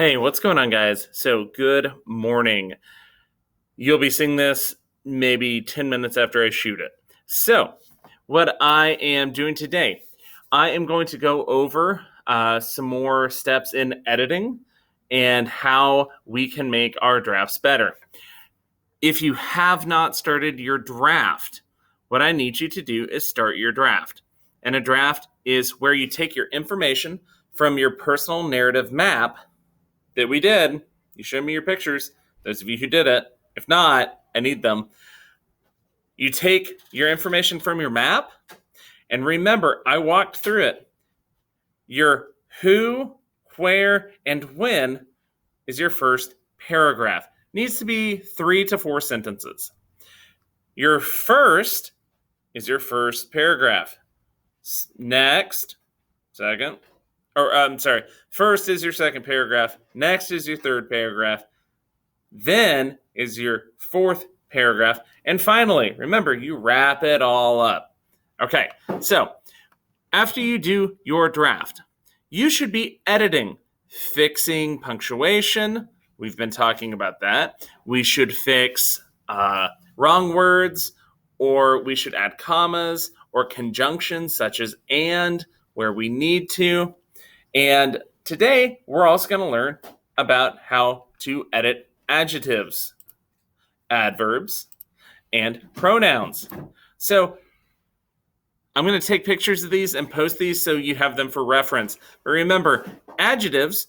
Hey, what's going on, guys? So, good morning. You'll be seeing this maybe 10 minutes after I shoot it. So, what I am doing today, I am going to go over some more steps in editing and how we can make our drafts better. If you have not started your draft, what I need you to do is start your draft. And a draft is where you take your information from your personal narrative map that we did. You showed me your pictures, those of you who did it. If not, I need them. You take your information from your map, and remember, I walked through it. Your who, where, and when is your first paragraph. Needs to be 3 to 4 sentences. Your first is your first paragraph. Next, second, first is your second paragraph. Next is your third paragraph. Then is your fourth paragraph. And finally, remember, you wrap it all up. Okay, so after you do your draft, you should be editing, fixing punctuation. We've been talking about that. We should fix wrong words, or we should add commas or conjunctions such as and where we need to. And today, we're also going to learn about how to edit adjectives, adverbs, and pronouns. So I'm going to take pictures of these and post these so you have them for reference. But remember, adjectives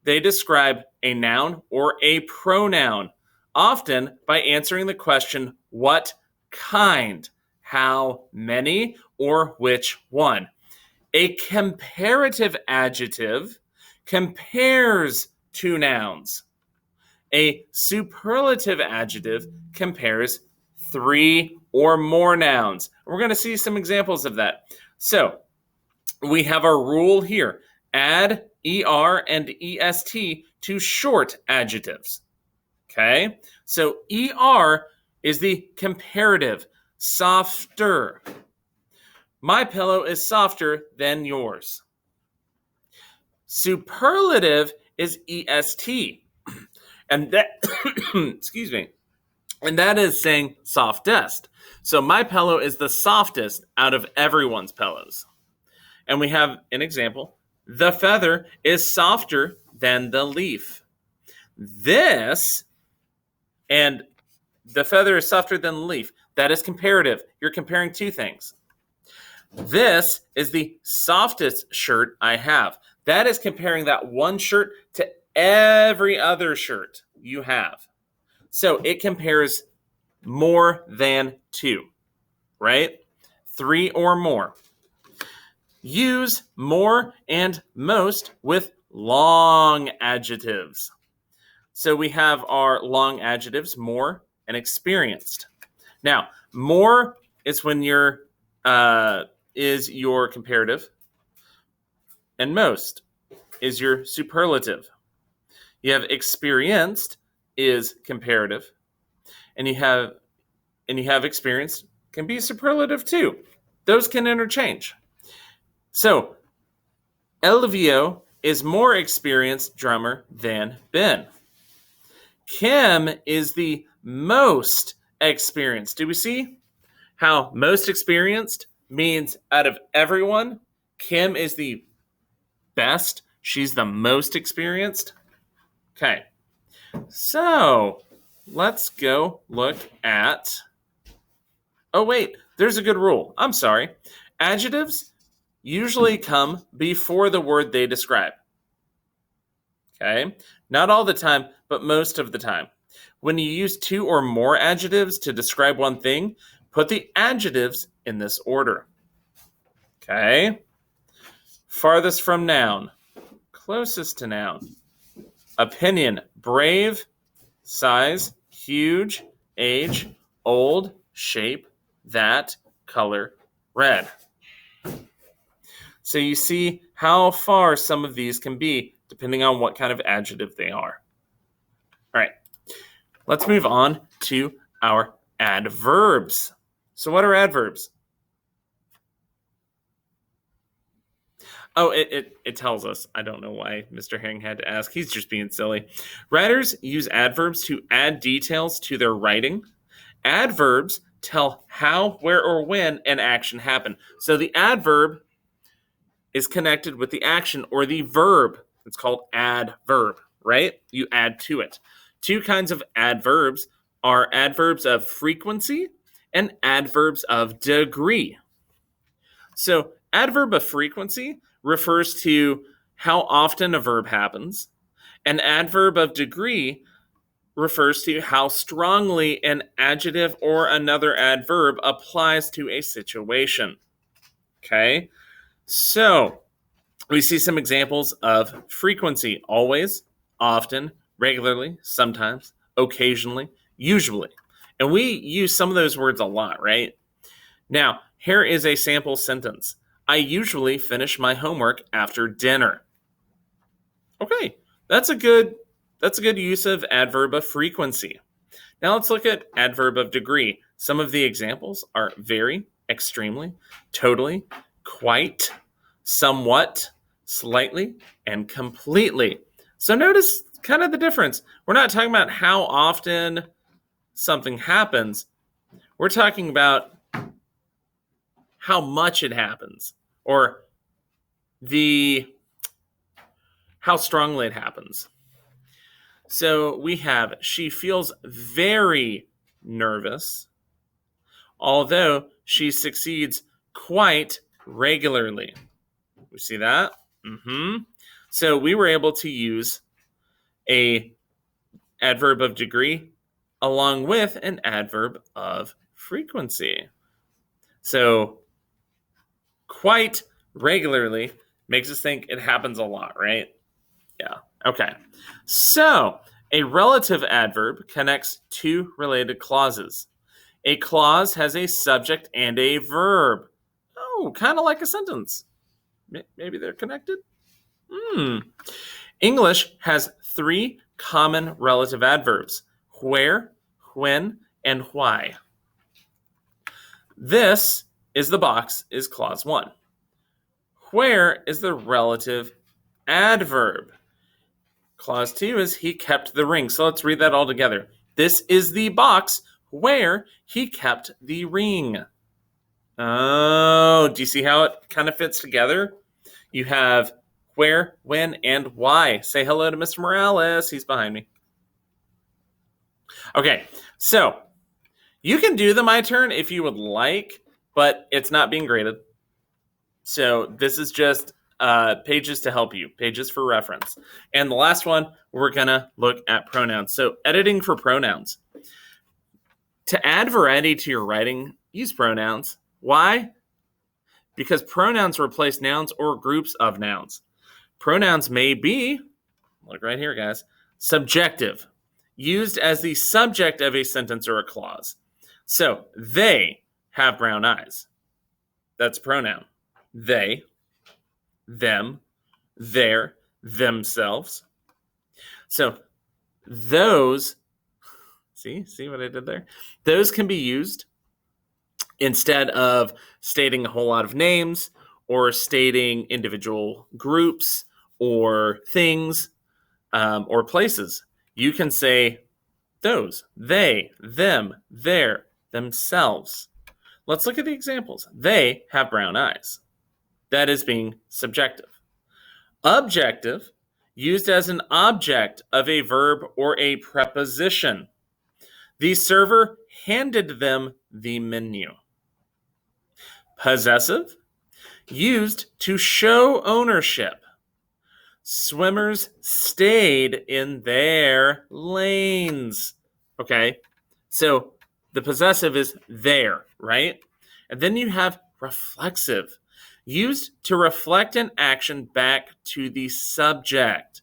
they describe a noun or a pronoun, often by answering the question, what kind, how many, or which one. A comparative adjective compares two nouns. A superlative adjective compares 3 or more nouns. We're going to see some examples of that. So we have our rule here. Add ER and EST to short adjectives. Okay? So ER is the comparative, softer. My pillow is softer than yours. Superlative is EST. And that, excuse me, and that is saying softest. So my pillow is the softest out of everyone's pillows. And we have an example. The feather is softer than the leaf. This, and the feather is softer than the leaf. That is comparative. You're comparing two things. This is the softest shirt I have. That is comparing that one shirt to every other shirt you have. So it compares more than 2, right? 3 or more. Use more and most with long adjectives. So we have our long adjectives, more and experienced. Now, more is when is your comparative, and most is your superlative. You have experienced is comparative, and you have experienced can be superlative too. Those can interchange. So, Elvio is more experienced drummer than Ben. Kim is the most experienced. Do we see how most experienced means out of everyone, Kim is the best? She's the most experienced. Okay. So, let's go look at... Oh, wait. There's a good rule. I'm sorry. Adjectives usually come before the word they describe. Okay? Not all the time, but most of the time. When you use 2 or more adjectives to describe one thing, put the adjectives in this order. Okay? Farthest from noun. Closest to noun. Opinion, brave. Size, huge. Age, old. Shape, that. Color, red. So you see how far some of these can be depending on what kind of adjective they are. All right, let's move on to our adverbs. So what are adverbs? Oh, it tells us. I don't know why Mr. Herring had to ask. He's just being silly. Writers use adverbs to add details to their writing. Adverbs tell how, where, or when an action happened. So the adverb is connected with the action or the verb. It's called adverb, right? You add to it. Two kinds of adverbs are adverbs of frequency and adverbs of degree. So, adverb of frequency refers to how often a verb happens. An adverb of degree refers to how strongly an adjective or another adverb applies to a situation. Okay? So, we see some examples of frequency: always, often, regularly, sometimes, occasionally, usually. And we use some of those words a lot, right? Now, here is a sample sentence. I usually finish my homework after dinner. Okay, that's a good use of adverb of frequency. Now let's look at adverb of degree. Some of the examples are very, extremely, totally, quite, somewhat, slightly, and completely. So notice kind of the difference. We're not talking about how often something happens. We're talking about how much it happens, or how strongly it happens. So we have, she feels very nervous, although she succeeds quite regularly. We see that? So we were able to use a adverb of degree along with an adverb of frequency. So quite regularly makes us think it happens a lot, right? Yeah. Okay. So a relative adverb connects two related clauses. A clause has a subject and a verb. Oh, kind of like a sentence. Maybe they're connected? English has three common relative adverbs: where, when, and why. This is the box, is clause 1. Where is the relative adverb? Clause 2 is he kept the ring. So let's read that all together. This is the box where he kept the ring. Oh, do you see how it kind of fits together? You have where, when, and why. Say hello to Mr. Morales. He's behind me. Okay, so you can do the my turn if you would like, but it's not being graded. So this is just pages to help you, pages for reference. And the last one, we're going to look at pronouns. So editing for pronouns. To add variety to your writing, use pronouns. Why? Because pronouns replace nouns or groups of nouns. Pronouns may be, look right here, guys, subjective, used as the subject of a sentence or a clause. So, they have brown eyes. That's a pronoun. They, them, their, themselves. So, those, see what I did there? Those can be used instead of stating a whole lot of names or stating individual groups or things or places. You can say those, they, them, their, themselves. Let's look at the examples. They have brown eyes. That is being subjective. Objective, used as an object of a verb or a preposition. The server handed them the menu. Possessive, used to show ownership. Swimmers stayed in their lanes. Okay, so the possessive is there, right? And then you have reflexive, used to reflect an action back to the subject.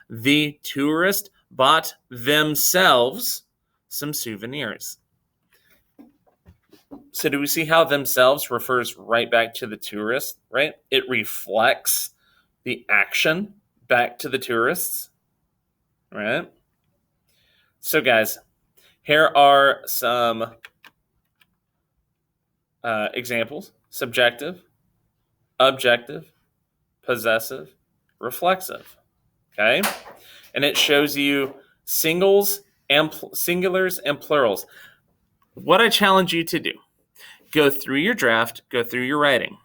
The tourist bought themselves some souvenirs. So do we see how themselves refers right back to the tourist, right? It reflects the action back to the tourists, right? So guys, here are some examples: subjective, objective, possessive, reflexive. Okay? And it shows you singles and singulars and plurals. What I challenge you to do, go through your draft, go through your writing,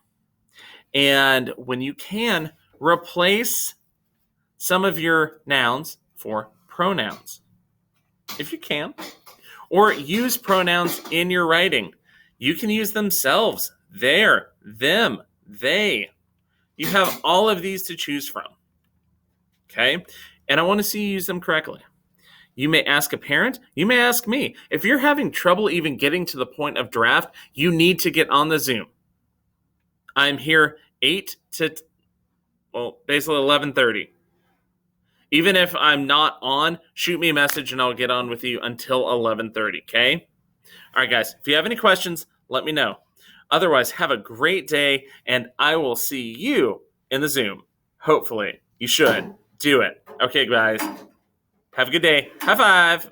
and when you can, replace some of your nouns for pronouns, if you can, or use pronouns in your writing. You can use themselves, their, them, they. You have all of these to choose from. Okay? And I want to see you use them correctly. You may ask a parent. You may ask me. If you're having trouble even getting to the point of draft, you need to get on the Zoom. I'm here 8 to, basically 11:30. Even if I'm not on, shoot me a message and I'll get on with you until 11:30, okay? All right, guys, if you have any questions, let me know. Otherwise, have a great day, and I will see you in the Zoom. Hopefully. You should. Do it. Okay, guys. Have a good day. High five.